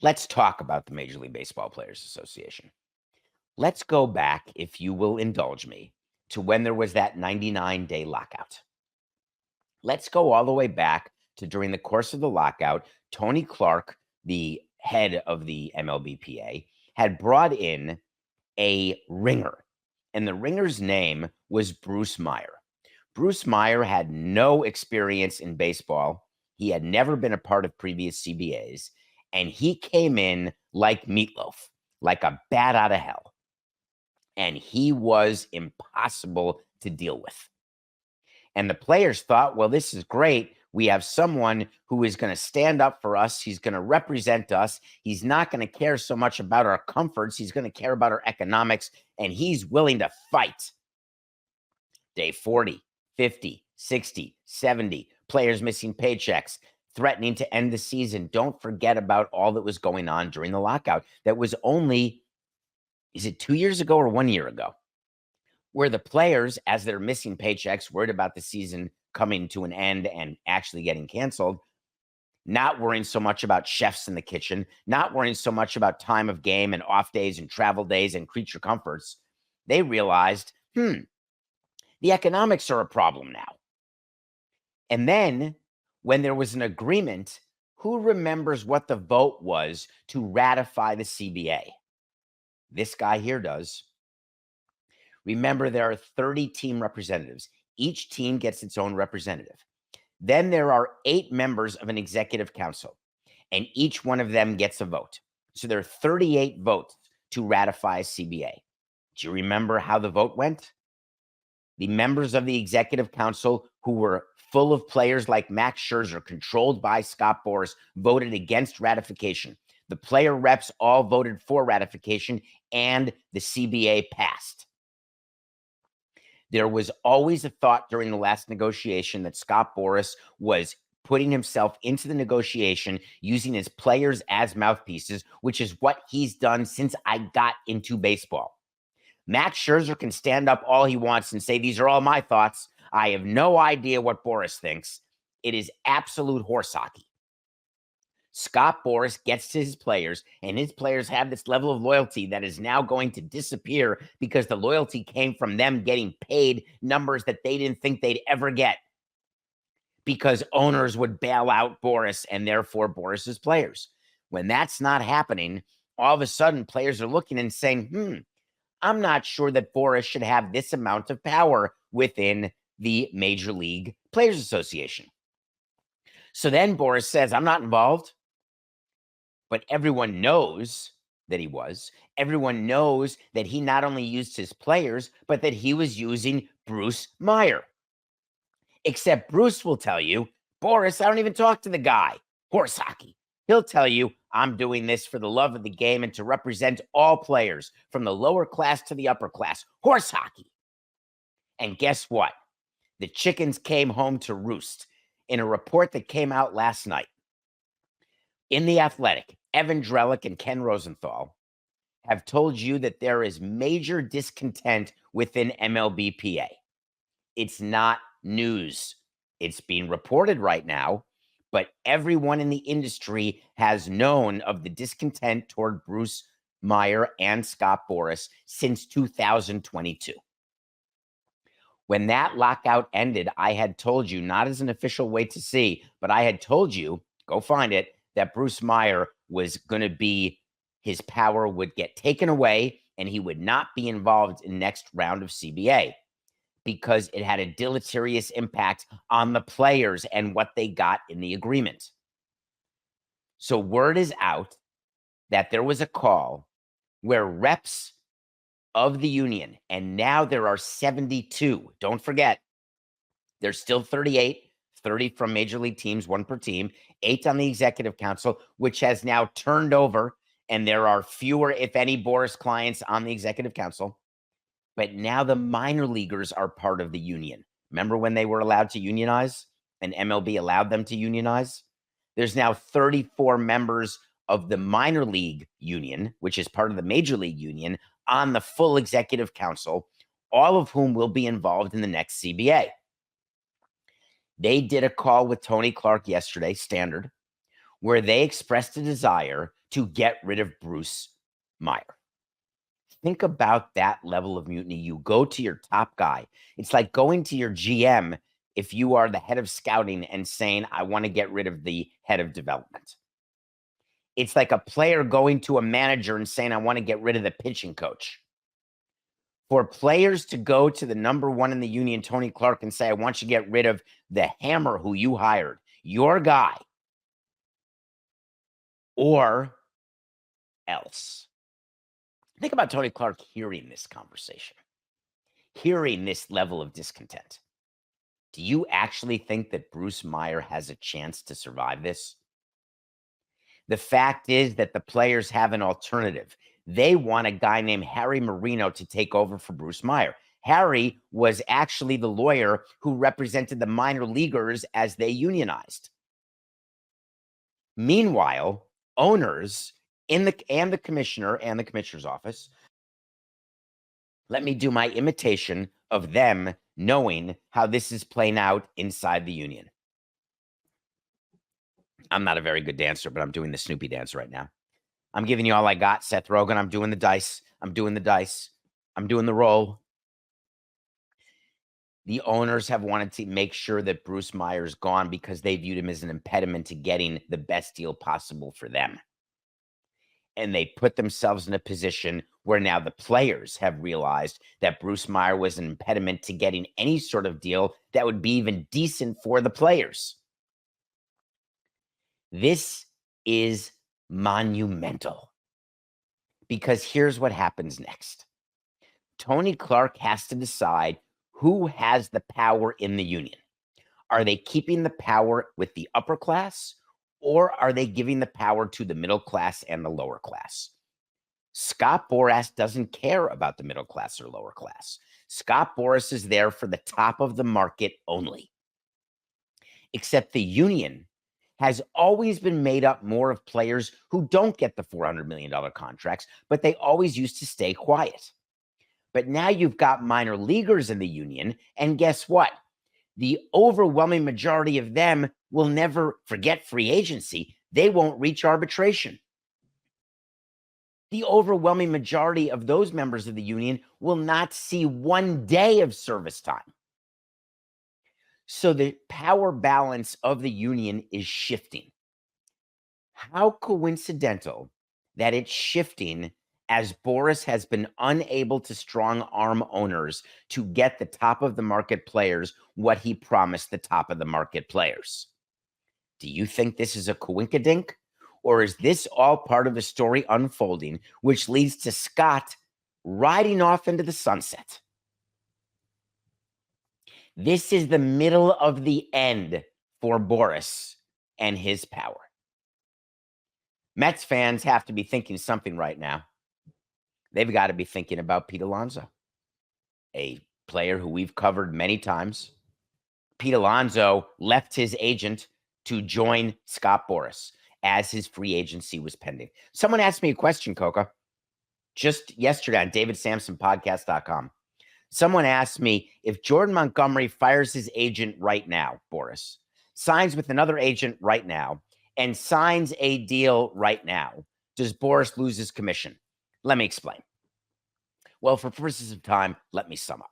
Let's talk about the Major League Baseball Players Association. Let's go back, if you will indulge me, to when there was that 99-day lockout. Let's go all the way back to during the course of the lockout, Tony Clark, the head of the MLBPA, had brought in a ringer, and the ringer's name was Bruce Meyer. Bruce Meyer had no experience in baseball. He had never been a part of previous CBAs, and he came in like meatloaf, like a bat out of hell. And he was impossible to deal with. And the players thought, well, this is great. We have someone who is going to stand up for us. He's going to represent us. He's not going to care so much about our comforts. He's going to care about our economics, and he's willing to fight. Day 40, 50, 60, 70, players missing paychecks, threatening to end the season. Don't forget about all that was going on during the lockout. That was only, is it 2 years ago or 1 year ago? Where the players, as they're missing paychecks, worried about the season coming to an end and actually getting canceled, not worrying so much about chefs in the kitchen, not worrying so much about time of game and off days and travel days and creature comforts, they realized, the economics are a problem now. And then when there was an agreement, who remembers what the vote was to ratify the CBA? This guy here does. Remember, there are 30 team representatives. Each team gets its own representative. Then there are 8 members of an executive council, and each one of them gets a vote. So there are 38 votes to ratify a CBA. Do you remember how the vote went? The members of the executive council, who were full of players like Max Scherzer, controlled by Scott Boras, voted against ratification. The player reps all voted for ratification, and the CBA passed. There was always a thought during the last negotiation that Scott Boras was putting himself into the negotiation using his players as mouthpieces, which is what he's done since I got into baseball. Max Scherzer can stand up all he wants and say, these are all my thoughts. I have no idea what Boras thinks. It is absolute horse hockey. Scott Boras gets to his players, and his players have this level of loyalty that is now going to disappear because the loyalty came from them getting paid numbers that they didn't think they'd ever get because owners would bail out Boras and therefore Boras's players. When that's not happening, all of a sudden players are looking and saying, I'm not sure that Boras should have this amount of power within the Major League Players Association. So then Boras says, I'm not involved. But everyone knows that he was. Everyone knows that he not only used his players, but that he was using Bruce Meyer. Except Bruce will tell you, Boras, I don't even talk to the guy. Horse hockey. He'll tell you, I'm doing this for the love of the game and to represent all players, from the lower class to the upper class. Horse hockey. And guess what? The chickens came home to roost in a report that came out last night. In The Athletic, Evan Drellick and Ken Rosenthal have told you that there is major discontent within MLBPA. It's not news. It's being reported right now, but everyone in the industry has known of the discontent toward Bruce Meyer and Scott Boras since 2022. When that lockout ended, I had told you, not as an official wait to see, but I had told you, go find it, that Bruce Meyer was going to be, his power would get taken away and he would not be involved in next round of CBA because it had a deleterious impact on the players and what they got in the agreement. So word is out that there was a call where reps of the union, and now there are 72. Don't forget, there's still 38, 30 from major league teams, 1 per team, 8 on the executive council, which has now turned over, and there are fewer, if any, Boras clients on the executive council. But now the minor leaguers are part of the union. Remember when they were allowed to unionize and MLB allowed them to unionize? There's now 34 members of the minor league union, which is part of the major league union, on the full executive council, all of whom will be involved in the next CBA. They did a call with Tony Clark yesterday, Standard, where they expressed a desire to get rid of Bruce Meyer. Think about that level of mutiny. You go to your top guy. It's like going to your GM if you are the head of scouting and saying, I want to get rid of the head of development. It's like a player going to a manager and saying, I want to get rid of the pitching coach. For players to go to the number one in the union, Tony Clark, and say, I want you to get rid of the hammer who you hired, your guy, or else. Think about Tony Clark hearing this conversation, hearing this level of discontent. Do you actually think that Bruce Meyer has a chance to survive this? The fact is that the players have an alternative. They want a guy named Harry Marino to take over for Bruce Meyer. Harry was actually the lawyer who represented the minor leaguers as they unionized. Meanwhile, owners and the commissioner and the commissioner's office, let me do my imitation of them knowing how this is playing out inside the union. I'm not a very good dancer, but I'm doing the Snoopy dance right now. I'm giving you all I got, Seth Rogen. I'm doing the dice. I'm doing the dice. I'm doing the roll. The owners have wanted to make sure that Bruce Meyer's gone because they viewed him as an impediment to getting the best deal possible for them. And they put themselves in a position where now the players have realized that Bruce Meyer was an impediment to getting any sort of deal that would be even decent for the players. This is monumental because here's what happens next. Tony Clark has to decide who has the power in the union. Are they keeping the power with the upper class, or are they giving the power to the middle class and the lower class? Scott Boras doesn't care about the middle class or lower class. Scott Boras is there for the top of the market only. Except the union has always been made up more of players who don't get the $400 million contracts, but they always used to stay quiet. But now you've got minor leaguers in the union, and guess what? The overwhelming majority of them will never forget free agency. They won't reach arbitration. The overwhelming majority of those members of the union will not see 1 day of service time. So the power balance of the union is shifting. How coincidental that it's shifting as Boras has been unable to strong arm owners to get the top of the market players what he promised the top of the market players. Do you think this is a coinkydink? Or is this all part of a story unfolding, which leads to Scott riding off into the sunset? This is the middle of the end for Boras and his power. Mets fans have to be thinking something right now. They've got to be thinking about Pete Alonso, a player who we've covered many times. Pete Alonso left his agent to join Scott Boras as his free agency was pending. Someone asked me a question, Coca, just yesterday on davidsamsonpodcast.com. Someone asked me if Jordan Montgomery fires his agent right now, Boras, signs with another agent right now, and signs a deal right now, does Boras lose his commission? Let me explain. Well, for purposes of time, let me sum up.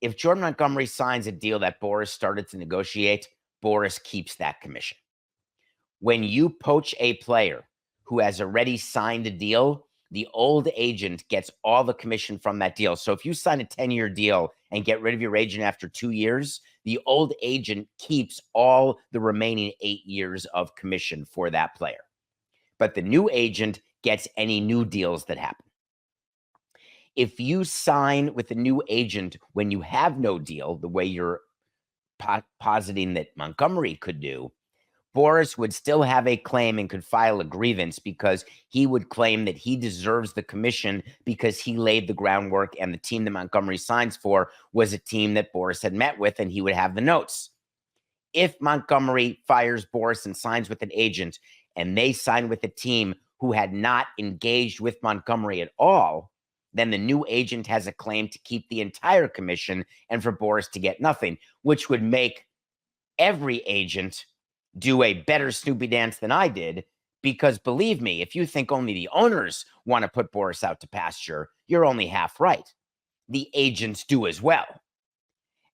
If Jordan Montgomery signs a deal that Boras started to negotiate, Boras keeps that commission. When you poach a player who has already signed a deal, the old agent gets all the commission from that deal. So if you sign a 10-year deal and get rid of your agent after 2 years, the old agent keeps all the remaining 8 years of commission for that player. But the new agent gets any new deals that happen. If you sign with a new agent when you have no deal, the way you're positing that Montgomery could do, Boras would still have a claim and could file a grievance because he would claim that he deserves the commission because he laid the groundwork and the team that Montgomery signs for was a team that Boras had met with and he would have the notes. If Montgomery fires Boras and signs with an agent and they sign with a team who had not engaged with Montgomery at all, then the new agent has a claim to keep the entire commission and for Boras to get nothing, which would make every agent do a better Snoopy dance than I did Because believe me, if you think only the owners want to put Boras out to pasture, you're only half right. The agents do as well.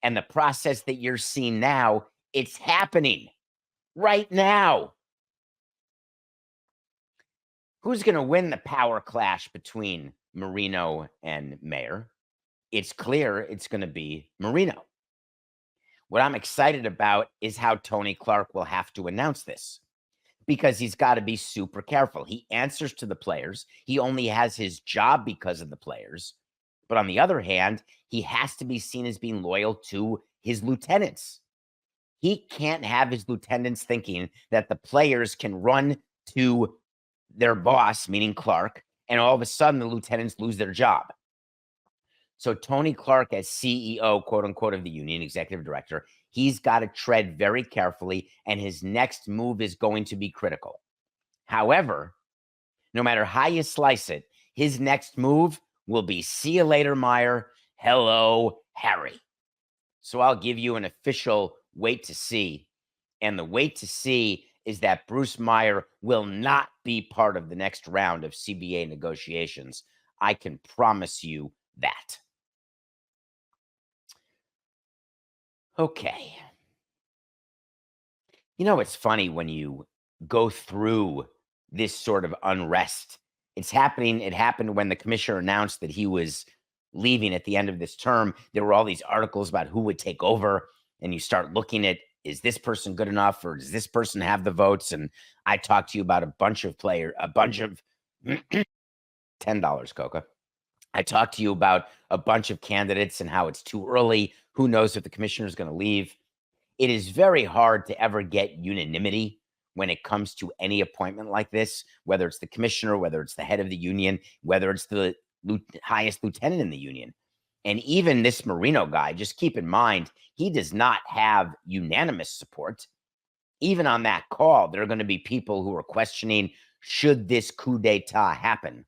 And the process that you're seeing now, it's happening right now. Who's going to win the power clash between Marino and Mayer? It's clear it's going to be Marino. What I'm excited about is how Tony Clark will have to announce this, because he's got to be super careful. He answers to the players. He only has his job because of the players. But on the other hand, he has to be seen as being loyal to his lieutenants. He can't have his lieutenants thinking that the players can run to their boss, meaning Clark, and all of a sudden the lieutenants lose their job. So Tony Clark, as CEO, quote unquote, of the union, executive director, he's got to tread very carefully, and his next move is going to be critical. However, no matter how you slice it, his next move will be see you later, Meyer. Hello, Harry. So I'll give you an official wait to see. And the wait to see is that Bruce Meyer will not be part of the next round of CBA negotiations. I can promise you that. Okay. You know, it's funny when you go through this sort of unrest. It's happening. It happened when the commissioner announced that he was leaving at the end of this term. There were all these articles about who would take over, and you start looking at, is this person good enough, or does this person have the votes? And I talked to you about a bunch of $10, Coca. I talked to you about a bunch of candidates and how it's too early. Who knows if the commissioner is going to leave? It is very hard to ever get unanimity when it comes to any appointment like this, whether it's the commissioner, whether it's the head of the union, whether it's the highest lieutenant in the union. And even this Marino guy, just keep in mind, he does not have unanimous support. Even on that call, there are going to be people who are questioning, should this coup d'etat happen?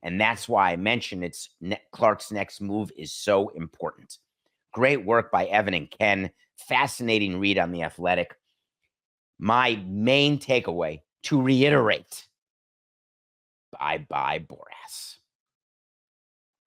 And that's why I mentioned Clark's next move is so important. Great work by Evan and Ken. Fascinating read on The Athletic. My main takeaway, to reiterate, bye-bye, Boras.